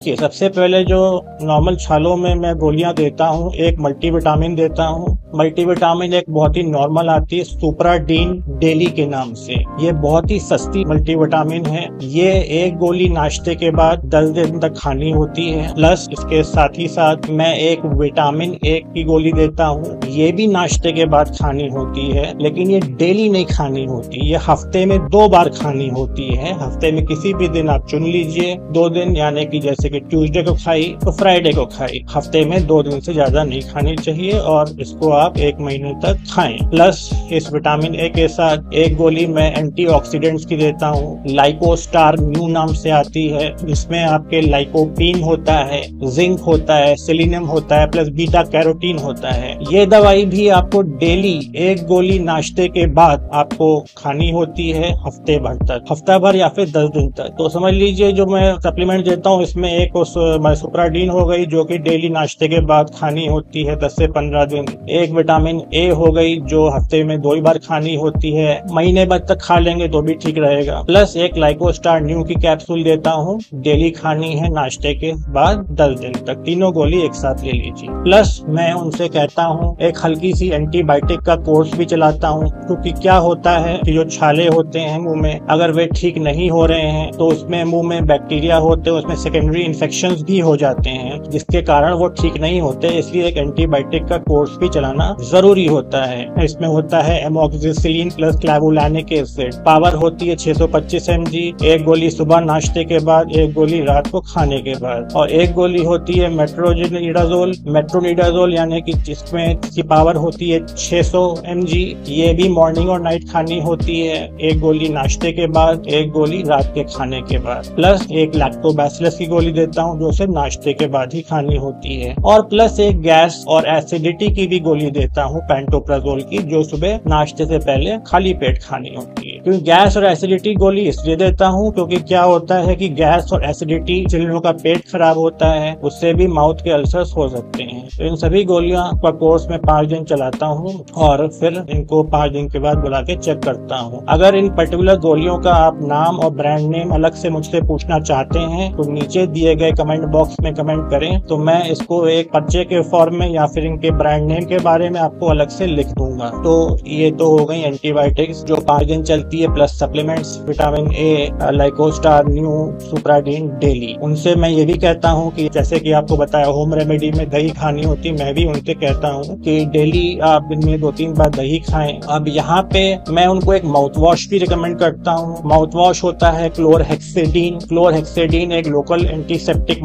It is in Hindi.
देखिए, सबसे पहले जो नॉर्मल छालों में मैं गोलियां देता हूँ, एक मल्टीविटामिन देता हूँ। मल्टीविटामिन एक बहुत ही नॉर्मल आती है, सुप्राडीन डेली के नाम से। ये बहुत ही सस्ती मल्टीविटामिन है। ये एक गोली नाश्ते के बाद 10 दिन तक खानी होती है। प्लस इसके साथ ही साथ मैं एक विटामिन ए की गोली देता हूँ। ये भी नाश्ते के बाद खानी होती है, लेकिन ये डेली नहीं खानी होती। ये हफ्ते में 2 बार खानी होती है। हफ्ते में किसी भी दिन आप चुन लीजिए, 2 दिन, यानी कि जैसे कि ट्यूसडे को खाई तो फ्राइडे को खाई। हफ्ते में 2 दिन से ज्यादा नहीं खानी चाहिए और इसको आप 1 महीने तक खाएं। प्लस इस विटामिन ए के साथ एक गोली मैं एंटीऑक्सीडेंट्स की देता हूँ, लाइकोस्टार न्यू नाम से आती है। इसमें आपके लाइकोपीन होता है, जिंक होता है, सेलेनियम होता है, प्लस बीटा कैरोटीन होता है। ये दवाई भी आपको डेली एक गोली नाश्ते के बाद आपको खानी होती है, हफ्ते भर तक, हफ्ता भर या फिर 10 दिन तक। तो समझ लीजिए जो मैं सप्लीमेंट देता हूँ इसमें एक सुप्राडीन हो गई जो कि डेली नाश्ते के बाद खानी होती है 10 से 15 दिन। एक विटामिन ए हो गई जो हफ्ते में 2 ही बार खानी होती है, महीने भर तक खा लेंगे तो भी ठीक रहेगा। प्लस एक लाइकोस्टार न्यू की कैप्सूल देता हूँ, डेली खानी है नाश्ते के बाद 10 दिन तक। तीनों गोली एक साथ ले लीजिए। प्लस मैं उनसे कहता हूँ एक हल्की सी एंटीबायोटिक का कोर्स भी चलाता हूँ, क्योंकि क्या होता है कि जो छाले होते हैं मुंह में, अगर वे ठीक नहीं हो रहे हैं तो उसमें मुंह में बैक्टीरिया होते हैं, उसमें सेकेंडरी इन्फेक्शंस भी हो जाते हैं, जिसके कारण वो ठीक नहीं होते। इसलिए एक एंटीबायोटिक का कोर्स भी चलाना जरूरी होता है। इसमें होता है एमोक्सिसिलिन प्लस क्लेवुलानिक एसिड। पावर होती है 625 mg। एक गोली सुबह नाश्ते के बाद, एक गोली रात को खाने के बाद, और एक गोली होती है मेट्रोनिडाजोल, यानी कि जिसमें की पावर होती है 600 mg। ये भी मॉर्निंग और नाइट खानी होती है, एक गोली नाश्ते के बाद, एक गोली रात के खाने के बाद। प्लस एक लैक्टोबैसिलस की गोली देता हूँ जो सिर्फ नाश्ते के बाद ही खानी होती है। और प्लस एक गैस और एसिडिटी की भी गोली देता हूँ, पेंटोप्राजोल की, जो सुबह नाश्ते से पहले खाली पेट खानी होती है। क्योंकि गैस और एसिडिटी गोली इसलिए देता हूँ क्योंकि क्या होता है कि गैस और एसिडिटी, जिन लोगों का पेट खराब होता है उससे भी माउथ के अल्सर्स हो सकते हैं। तो इन सभी गोलियां का कोर्स में 5 दिन चलाता हूँ और फिर इनको 5 दिन के बाद बुला के चेक करता हूँ। अगर इन पर्टिकुलर गोलियों का आप नाम और ब्रांड नेम अलग से मुझसे पूछना चाहते हैं तो नीचे दिए गए कमेंट बॉक्स में कमेंट करें, तो मैं इसको एक पर्चे के फॉर्म में या फिर इनके ब्रांड नेम के बारे में आपको अलग से लिख दूंगा। तो ये तो हो गई एंटीबायोटिक्स जो 5 दिन चलती है, प्लस सप्लीमेंट्स विटामिन ए, लाइकोस्टार न्यू, सुप्राडीन डेली। उनसे मैं ये भी कहता हूँ कि जैसे कि आपको बताया होम रेमेडी में दही खानी होती, मैं भी उनसे कहता हूँ कि डेली आप दिन में 2-3 बार दही खाएं। अब यहाँ पे मैं उनको एक माउथ वॉश भी रिकमेंड करता हूँ। माउथ वॉश होता है क्लोरहेक्सेडीन। क्लोरहेक्सेडीन एक लोकल एंटीसेप्टिक